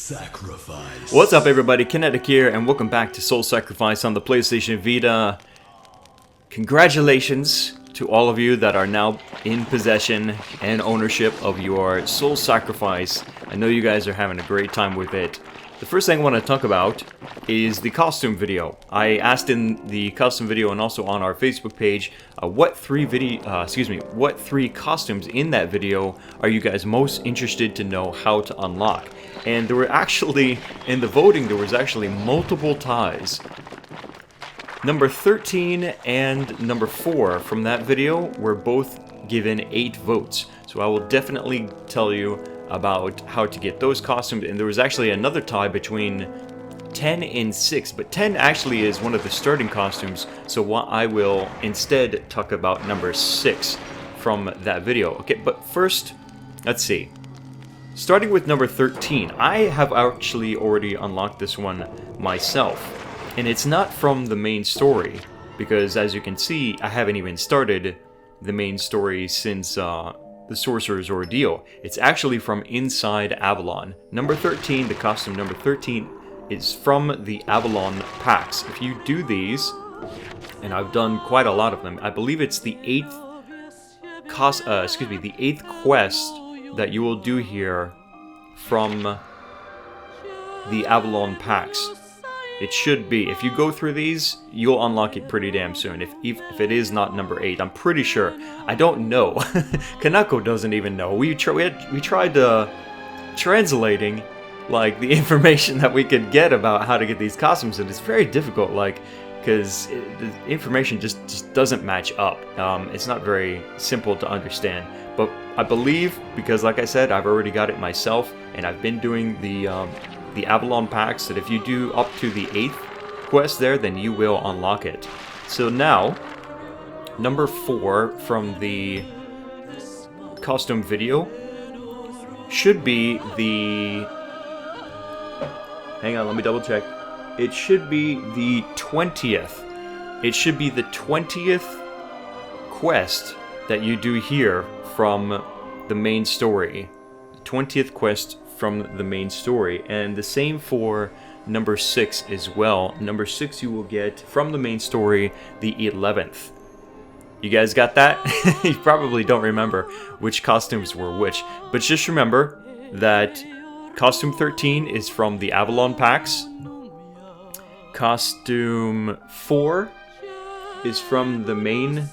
Sacrifice. What's up everybody, Kinetic here, and welcome back to Soul Sacrifice on the PlayStation Vita. Congratulations to all of you that are now in possession and ownership of your Soul Sacrifice. I know you guys are having a great time with it. The first thing I want to talk about is the costume video. I asked in the costume video and also on our Facebook page, what three costumes in that video are you guys most interested to know how to unlock? And there were actually, in the voting, there was actually multiple ties. Number 13 and number 4 from that video were both given 8 votes. So I will definitely tell you about how to get those costumes. And there was actually another tie between 10 and 6, but 10 actually is one of the starting costumes. So what I will instead talk about number 6 from that video. Okay, but first, let's see. Starting with number 13, I have actually already unlocked this one myself. And it's not from the main story, because as you can see, I haven't even started the main story since the Sorcerer's Ordeal. It's actually from inside Avalon. Number 13, the costume number 13, is from the Avalon packs. If you do these, and I've done quite a lot of them, I believe it's the 8th the 8th quest that you will do here from the Avalon packs. It should be. If you go through these, you'll unlock it pretty damn soon. If it is not number 8, I'm pretty sure. I don't know. Kanako doesn't even know. We tried translating like the information that we could get about how to get these costumes, and it's very difficult. Like, because the information just doesn't match up. It's not very simple to understand. But I believe, because like I said, I've already got it myself, and I've been doing the Avalon packs, that if you do up to the 8th quest there, then you will unlock it. So now, number 4 from the costume video should be the... Hang on, let me double check. It should be the 20th. It should be the 20th quest that you do here from the main story. 20th quest from the main story, and the same for number 6 as well. Number 6 you will get from the main story the 11th. You guys got that? You probably don't remember which costumes were which, but just remember that costume 13 is from the Avalon packs. Costume 4 is from the main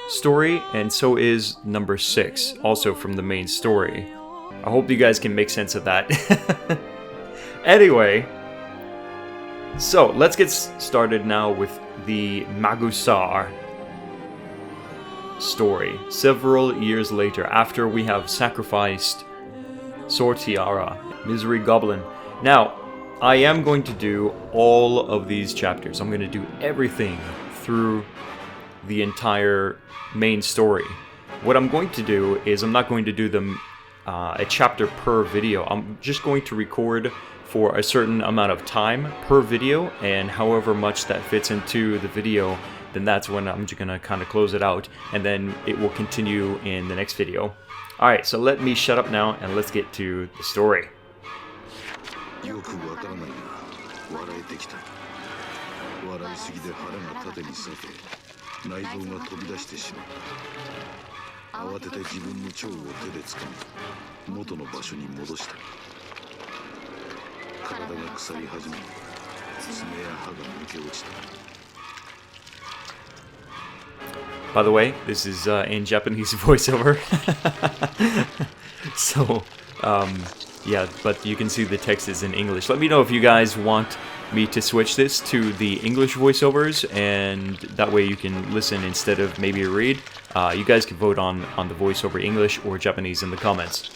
story, and so is number 6, also from the main story. I hope you guys can make sense of that. Anyway, so let's get started now with the Magusar story. Several years later, after we have sacrificed Sortiara, Misery Goblin. Now, I am going to do all of these chapters. I'm going to do everything through the entire main story. What I'm going to do is I'm not going to do them a chapter per video. I'm just going to record for a certain amount of time per video, and however much that fits into the video, then that's when I'm just gonna kind of close it out, and then it will continue in the next video. Alright, so let me shut up now and let's get to the story. By the way, this is in Japanese voiceover. So, yeah, but you can see the text is in English. Let me know if you guys want me to switch this to the English voiceovers, and that way you can listen instead of maybe read. You guys can vote on the voiceover English or Japanese in the comments.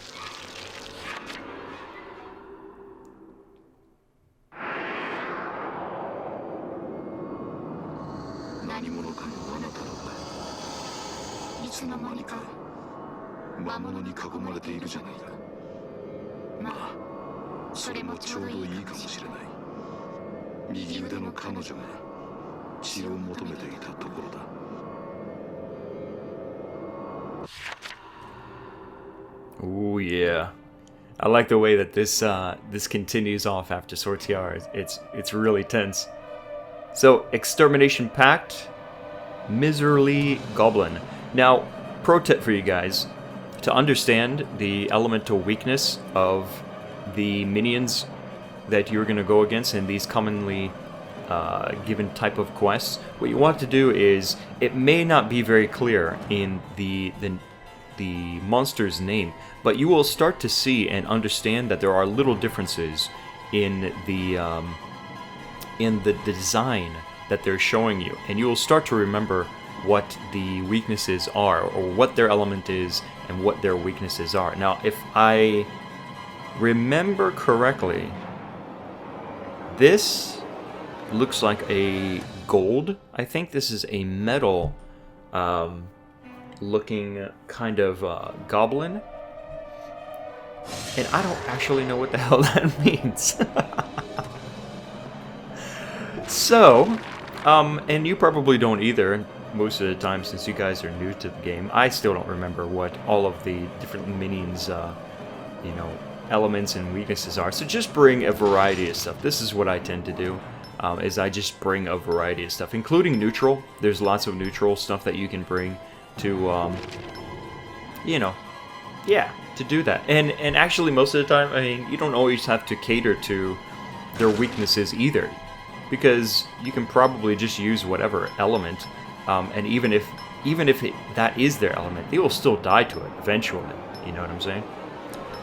Oh yeah. I like the way that this continues off after Sortiar. It's really tense. So, Extermination Pact, Miserly Goblin. Now, pro tip for you guys, to understand the elemental weakness of the minions that you're going to go against in these commonly given type of quests, what you want to do is, it may not be very clear in the monster's name, but you will start to see and understand that there are little differences in the design that they're showing you, and you will start to remember what the weaknesses are, or what their element is, and what their weaknesses are. Now, if I remember correctly, this looks like a gold. I think this is a metal looking kind of goblin. And I don't actually know what the hell that means. So, and you probably don't either, most of the time, since you guys are new to the game. I still don't remember what all of the different minions, you know, elements and weaknesses are. So just bring a variety of stuff. This is what I tend to do, is I just bring a variety of stuff, including neutral. There's lots of neutral stuff that you can bring to, you know, yeah, to do that. And actually, most of the time, I mean, you don't always have to cater to their weaknesses either, because you can probably just use whatever element, and even if that is their element, they will still die to it eventually. You know what I'm saying?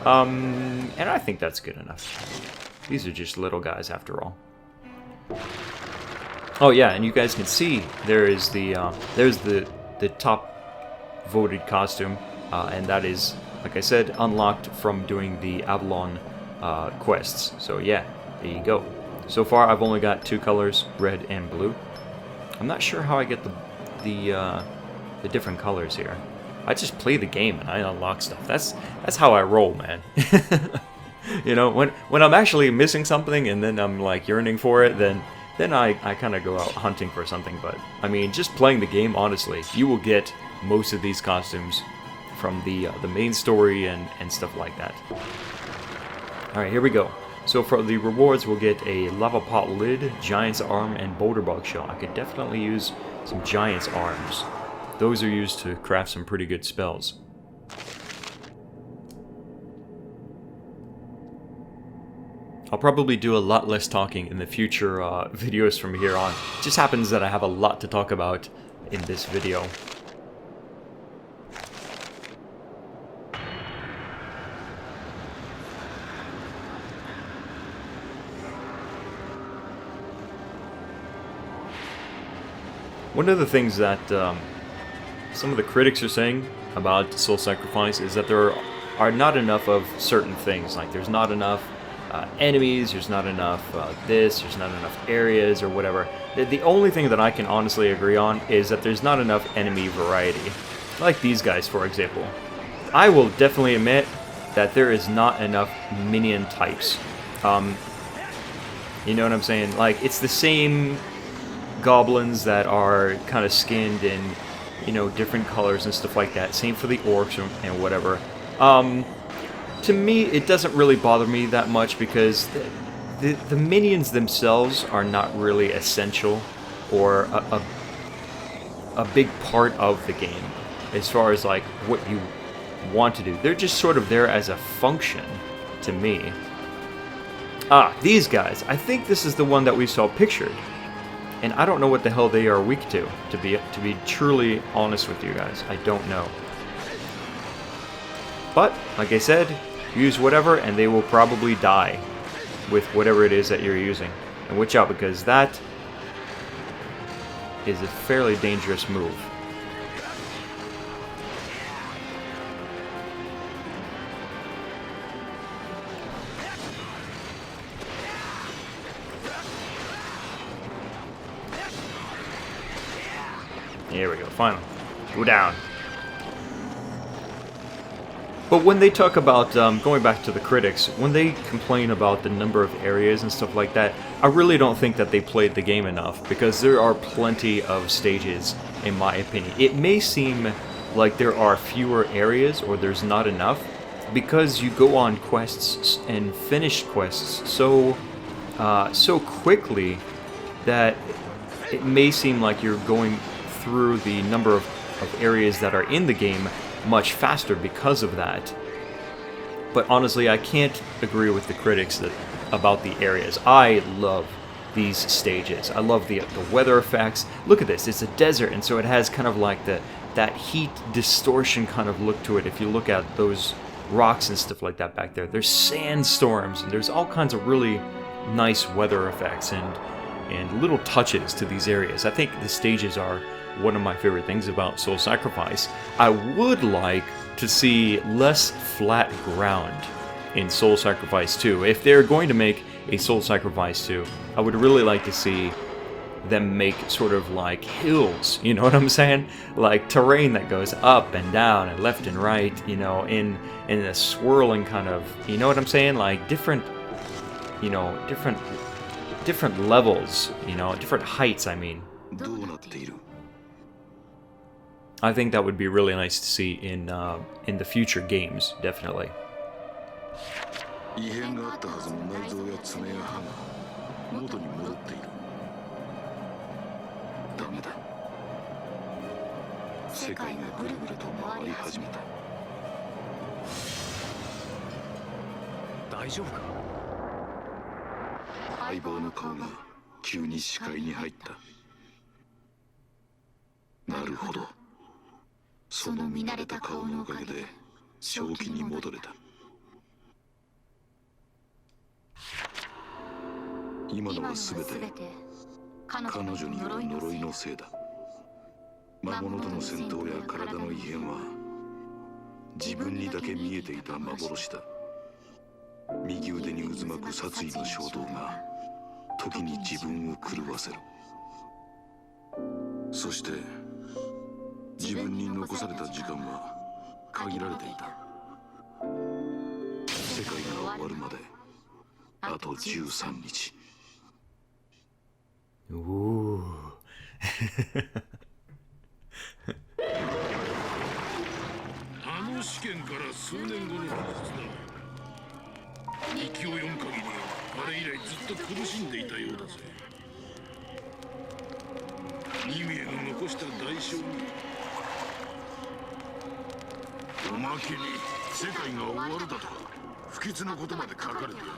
And I think that's good enough. These are just little guys after all. Oh yeah, and you guys can see there is there's the top voted costume, and that is, like I said, unlocked from doing the Avalon quests. So yeah, there you go. So far, I've only got 2 colors, red and blue. I'm not sure how I get the different colors here. I just play the game and I unlock stuff. That's how I roll, man. You know, when I'm actually missing something and then I'm like yearning for it, then I kind of go out hunting for something. But I mean, just playing the game, honestly, you will get most of these costumes from the main story and stuff like that. All right, here we go. So for the rewards, we'll get a lava pot lid, giant's arm, and boulder bug shell. I could definitely use some giant's arms. Those are used to craft some pretty good spells. I'll probably do a lot less talking in the future videos from here on. It just happens that I have a lot to talk about in this video. One of the things that some of the critics are saying about Soul Sacrifice is that there are not enough of certain things. Like there's not enough enemies, there's not enough there's not enough areas or whatever. The only thing that I can honestly agree on is that there's not enough enemy variety. Like these guys, for example. I will definitely admit that there is not enough minion types. You know what I'm saying? Like, it's the same goblins that are kind of skinned in, you know, different colors and stuff like that. Same for the orcs and whatever. To me, it doesn't really bother me that much because the minions themselves are not really essential or a big part of the game as far as like what you want to do. They're just sort of there as a function to me. Ah, these guys. I think this is the one that we saw pictured. And I don't know what the hell they are weak to be truly honest with you guys. I don't know. But, like I said, use whatever and they will probably die with whatever it is that you're using. And watch out, because that is a fairly dangerous move. Here we go, finally. Go down. But when they talk about, going back to the critics, when they complain about the number of areas and stuff like that, I really don't think that they played the game enough, because there are plenty of stages, in my opinion. It may seem like there are fewer areas, or there's not enough, because you go on quests and finish quests so quickly that it may seem like you're going through the number of areas that are in the game much faster because of that. But honestly, I can't agree with the critics about the areas. I love these stages. I love the weather effects. Look at this, it's a desert, and so it has kind of like that heat distortion kind of look to it. If you look at those rocks and stuff like that back there, there's sandstorms, and there's all kinds of really nice weather effects and little touches to these areas. I think the stages are one of my favorite things about Soul Sacrifice. I would like to see less flat ground in Soul Sacrifice 2. If they're going to make a Soul Sacrifice 2, I would really like to see them make sort of like hills, you know what I'm saying? Like terrain that goes up and down and left and right, you know, in a swirling kind of, you know what I'm saying? Like different, you know, different levels, you know, different heights, I mean. I think that would be really nice to see in the future games, definitely. 異変があったはずの内臓や爪や歯が元に戻っている。ダメだ。世界がぐるぐると回り始めた。大丈夫か？相棒の顔が急に視界に入った。なるほど。その見慣れた顔のおかげで正気に戻れた。今のは全て彼女による呪いのせいだ。魔物との戦闘や体の異変は自分にだけ見えていた幻だ。右腕に渦巻く殺意の衝動が時に自分を狂わせる。そして自分に残された時間は限られていた。世界が終わるまであと13日。Ooh. あの試験から数年後の話だ。日記を読む限りあれ以来ずっと苦しんでいたようだぜ。ニミエが残した代償におまけに世界が終わるだとか不吉なことまで書かれているんだぜ。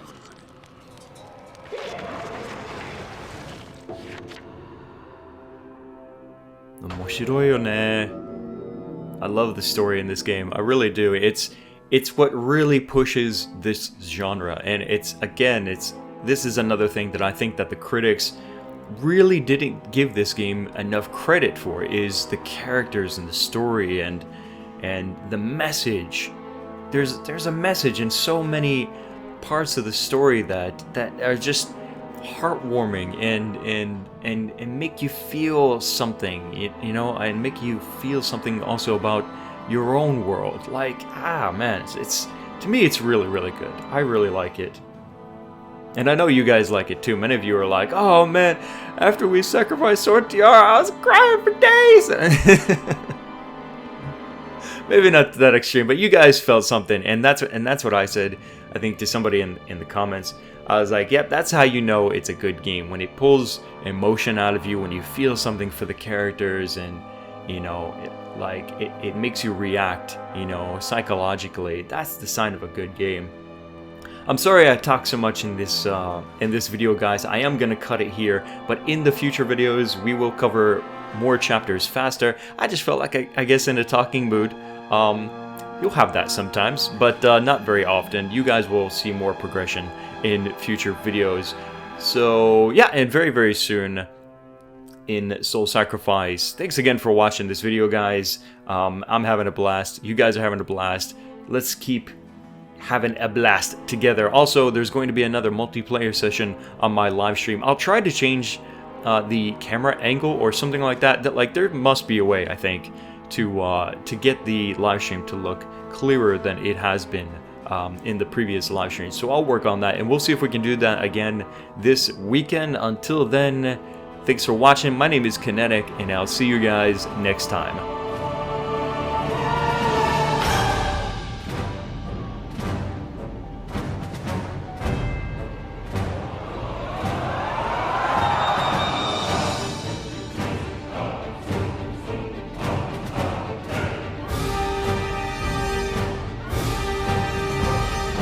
面白いよね。I love the story in this game. I really do. It's what really pushes this genre, and this is another thing that I think that the critics really didn't give this game enough credit for, is the characters and the story and the message. There's a message in so many parts of the story that are just heartwarming and make you feel something, you know, and make you feel something also about your own world. Like, man, it's to me it's really, really good. I really like it. And I know you guys like it too. Many of you are like, oh man, after we sacrificed Sword Tiara, I was crying for days. Maybe not to that extreme, but you guys felt something, and that's what I said, I think, to somebody in the comments. I was like, yep, that's how you know it's a good game, when it pulls emotion out of you, when you feel something for the characters, and you know, it makes you react, you know, psychologically. That's the sign of a good game. I'm sorry I talked so much in this video, guys. I am gonna cut it here, but in the future videos we will cover more chapters faster. I just felt like I guess in a talking mood. You'll have that sometimes, but not very often. You guys will see more progression in future videos. So yeah, and very, very soon in Soul Sacrifice. Thanks again for watching this video, guys. I'm having a blast. You guys are having a blast. Let's keep having a blast together. Also, there's going to be another multiplayer session on my live stream. I'll try to change the camera angle or something like that. Like, there must be a way, I think, to get the live stream to look clearer than it has been in the previous live stream. So I'll work on that, and we'll see if we can do that again this weekend. Until then, thanks for watching. My name is Kinetic, and I'll see you guys next time.